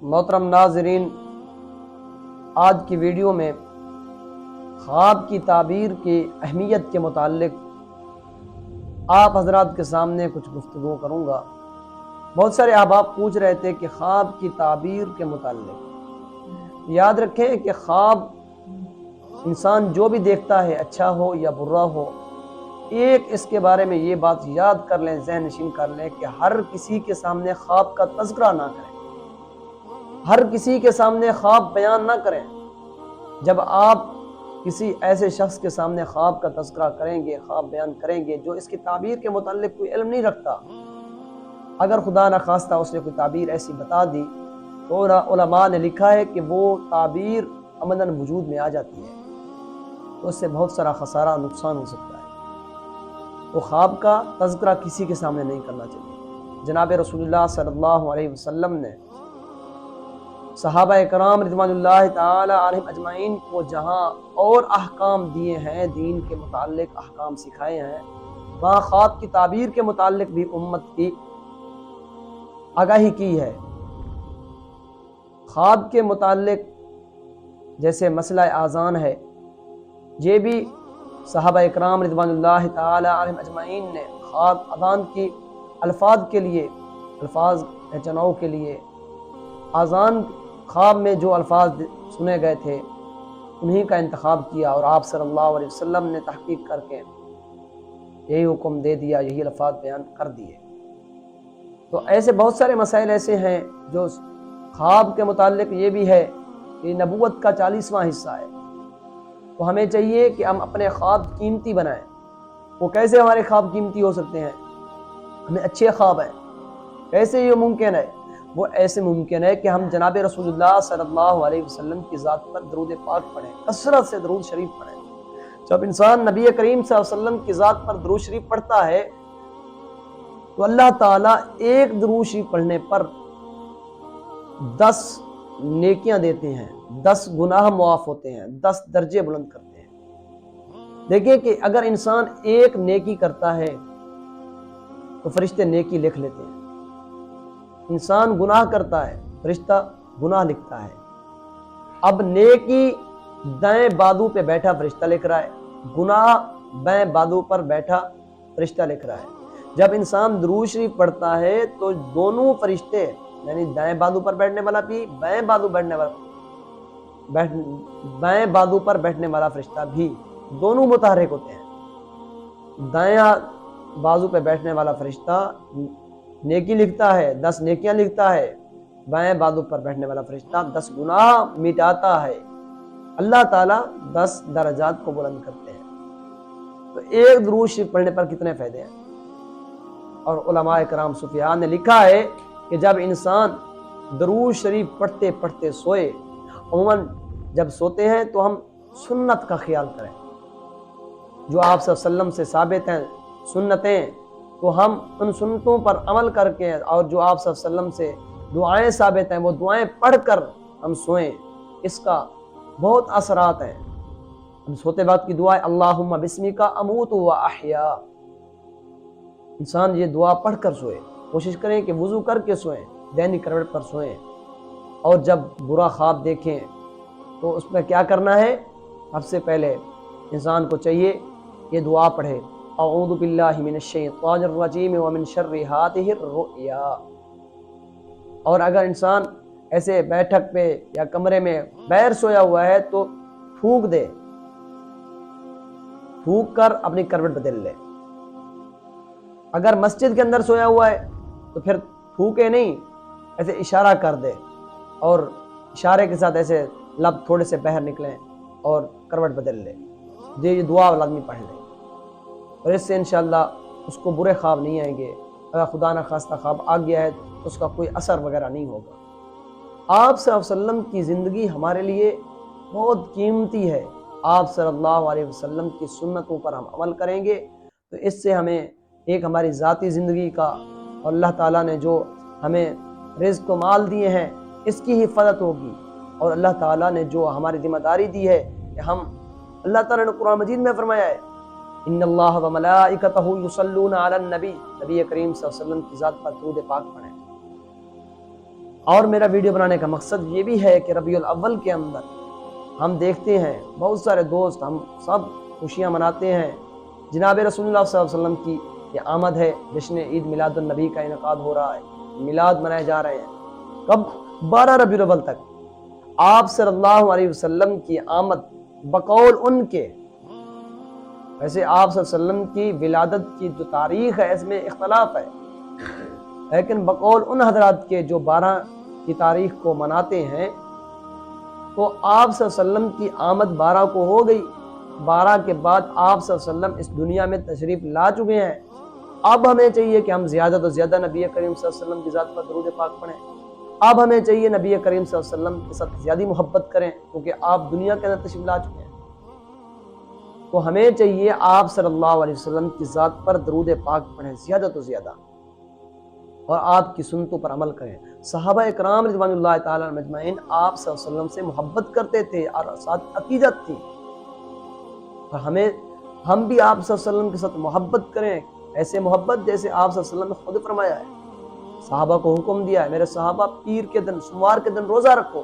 محترم ناظرین، آج کی ویڈیو میں خواب کی تعبیر کی اہمیت کے متعلق آپ حضرات کے سامنے کچھ گفتگو کروں گا۔ بہت سارے احباب پوچھ رہے تھے کہ خواب کی تعبیر کے متعلق یاد رکھیں کہ خواب انسان جو بھی دیکھتا ہے، اچھا ہو یا برا ہو، ایک اس کے بارے میں یہ بات یاد کر لیں، ذہن نشین کر لیں کہ ہر کسی کے سامنے خواب کا تذکرہ نہ کریں، ہر کسی کے سامنے خواب بیان نہ کریں۔ جب آپ کسی ایسے شخص کے سامنے خواب کا تذکرہ کریں گے، خواب بیان کریں گے جو اس کی تعبیر کے متعلق کوئی علم نہیں رکھتا، اگر خدا نخواستہ اس نے کوئی تعبیر ایسی بتا دی تو علماء نے لکھا ہے کہ وہ تعبیر عملاً وجود میں آ جاتی ہے، تو اس سے بہت سارا خسارہ نقصان ہو سکتا ہے۔ تو خواب کا تذکرہ کسی کے سامنے نہیں کرنا چاہیے۔ جناب رسول اللہ صلی اللہ علیہ وسلم نے صحابہ کرام رضوان اللہ تعالی علیہم اجمعین کو جہاں اور احکام دیے ہیں، دین کے متعلق احکام سکھائے ہیں، وہاں خواب کی تعبیر کے متعلق بھی امت کی آگاہی کی ہے۔ خواب کے متعلق جیسے مسئلہ آذان ہے، یہ بھی صحابہ اکرام رضوان اللہ تعالی علیہم اجمعین نے خواب اذان کی الفاظ کے لیے، الفاظ پہچاناؤ کے لیے، اذان خواب میں جو الفاظ سنے گئے تھے انہی کا انتخاب کیا، اور آپ صلی اللہ علیہ وسلم نے تحقیق کر کے یہی حکم دے دیا، یہی الفاظ بیان کر دیے۔ تو ایسے بہت سارے مسائل ایسے ہیں جو خواب کے متعلق یہ بھی ہے کہ نبوت کا 40واں حصہ ہے، تو ہمیں چاہیے کہ ہم اپنے خواب قیمتی بنائیں۔ وہ کیسے ہمارے خواب قیمتی ہو سکتے ہیں؟ ہمیں اچھے خواب ہیں، کیسے یہ ممکن ہے؟ وہ ایسے ممکن ہے کہ ہم جناب رسول اللہ صلی اللہ علیہ وسلم کی ذات پر درود پاک پڑھیں، کثرت سے درود شریف پڑھیں۔ جب انسان نبی کریم صلی اللہ علیہ وسلم کی ذات پر درود شریف پڑھتا ہے تو اللہ تعالیٰ ایک درود شریف پڑھنے پر 10 نیکیاں دیتے ہیں، 10 گناہ معاف ہوتے ہیں، 10 درجے بلند کرتے ہیں۔ دیکھیں کہ اگر انسان ایک نیکی کرتا ہے تو فرشتے نیکی لکھ لیتے ہیں، انسان گناہ کرتا ہے فرشتہ گناہ لکھتا ہے۔ اب نیکی دائیں بازو پہ بیٹھا فرشتہ لکھ رہا ہے، گناہ بائیں بازو پر بیٹھا فرشتہ لکھ رہا ہے۔ جب انسان درود شریف پڑھتا ہے تو دونوں فرشتے، یعنی دائیں بازو پر بیٹھنے والا بھی، بائیں بازو پر بیٹھنے والا فرشتہ بھی، دونوں متحرک ہوتے ہیں۔ دائیں بازو پہ بیٹھنے والا فرشتہ نیکی لکھتا ہے، 10 نیکیاں لکھتا ہے، بائیں بازو پر بیٹھنے والا فرشتہ 10 گناہ مٹاتا ہے۔ اللہ تعالیٰ 10 درجات کو بلند کرتے ہیں۔ تو ایک درود شریف پڑھنے پر کتنے فائدے ہیں؟ اور علماء کرام صوفیاء نے لکھا ہے کہ جب انسان درود شریف پڑھتے پڑھتے سوئے، عموماً جب سوتے ہیں تو ہم سنت کا خیال کریں جو آپ صلی اللہ علیہ وسلم سے ثابت ہیں، سنتیں، تو ہم ان سنتوں پر عمل کر کے، اور جو آپ صلی اللہ علیہ وسلم سے دعائیں ثابت ہیں وہ دعائیں پڑھ کر ہم سوئیں، اس کا بہت اثرات ہیں۔ ہم سوتے وقت کی دعا اللہم بسمک اموت و احیا، انسان یہ دعا پڑھ کر سوئے، کوشش کریں کہ وضو کر کے سوئیں، دہنی کروٹ پر سوئیں۔ اور جب برا خواب دیکھیں تو اس میں کیا کرنا ہے؟ سب سے پہلے انسان کو چاہیے یہ دعا پڑھے، اعوذ باللہ من الشیطان الرجیم ومن شر ہذہ الرؤیا۔ اور اگر انسان ایسے بیٹھک پہ یا کمرے میں باہر سویا ہوا ہے تو تھوک دے، تھوک کر اپنی کروٹ بدل لے۔ اگر مسجد کے اندر سویا ہوا ہے تو پھر تھوکے نہیں، ایسے اشارہ کر دے، اور اشارے کے ساتھ ایسے لب تھوڑے سے باہر نکلیں اور کروٹ بدل لے۔ یہ دعا آدمی پڑھ لے، اور اس سے انشاءاللہ اس کو برے خواب نہیں آئیں گے۔ اگر خدا نخواستہ خواب آ گیا ہے تو اس کا کوئی اثر وغیرہ نہیں ہوگا۔ آپ صلی اللہ علیہ وسلم کی زندگی ہمارے لیے بہت قیمتی ہے۔ آپ صلی اللہ علیہ وسلم کی سنتوں پر ہم عمل کریں گے تو اس سے ہمیں ایک ہماری ذاتی زندگی کا، اور اللہ تعالیٰ نے جو ہمیں رزق و مال دیے ہیں اس کی حفاظت ہوگی، اور اللہ تعالیٰ نے جو ہماری ذمہ داری دی ہے کہ ہم، اللہ تعالیٰ نے قرآن مجید میں فرمایا ہے ان اللہ و ملائکتہ یصلون علی النبی، نبی کریم صلی اللہ علیہ وسلم کی ذات پر درود پاک پڑھیں۔ اور میرا ویڈیو بنانے کا مقصد یہ بھی ہے کہ ربیع الاول کے اندر ہم دیکھتے ہیں بہت سارے دوست، ہم سب خوشیاں مناتے ہیں، جناب رسول اللہ صلی اللہ علیہ وسلم کی یہ آمد ہے، جشن عید میلاد النبی کا انعقاد ہو رہا ہے، میلاد منائے جا رہے ہیں۔ کب؟ 12 ربیع الاول تک آپ صلی اللہ علیہ وسلم کی آمد بقول ان کے، ویسے آپ صلی اللہ علیہ وسلم کی ولادت کی جو تاریخ ہے اس میں اختلاف ہے، لیکن بقول ان حضرات کے جو 12 کی تاریخ کو مناتے ہیں، تو آپ صلی اللہ علیہ وسلم کی آمد 12 کو ہو گئی۔ 12 کے بعد آپ صلی اللہ علیہ وسلم اس دنیا میں تشریف لا چکے ہیں۔ اب ہمیں چاہیے کہ ہم زیادہ تو زیادہ نبی کریم صلی اللہ علیہ وسلم کی ذات پر درود پاک پڑھیں۔ اب ہمیں چاہیے نبی کریم صلی اللہ علیہ وسلم کے ساتھ زیادہ محبت کریں، کیونکہ آپ دنیا کے اندر تشریف لا چکے ہیں۔ تو ہمیں چاہیے آپ صلی اللہ علیہ وسلم کی ذات پر درود پاک پڑھیں زیادہ تو زیادہ، اور آپ کی سنتوں پر عمل کریں۔ صحابہ اکرام رضوان اللہ تعالی عنہم اجمعین آپ صلی اللہ علیہ وسلم سے محبت کرتے تھے اور ساتھ عقیدت تھی، اور ہم بھی آپ صلی اللہ علیہ وسلم کے ساتھ محبت کریں، ایسے محبت جیسے آپ صلی اللہ علیہ وسلم نے خود فرمایا ہے، صحابہ کو حکم دیا ہے، میرے صحابہ پیر کے دن، سوموار کے دن روزہ رکھو،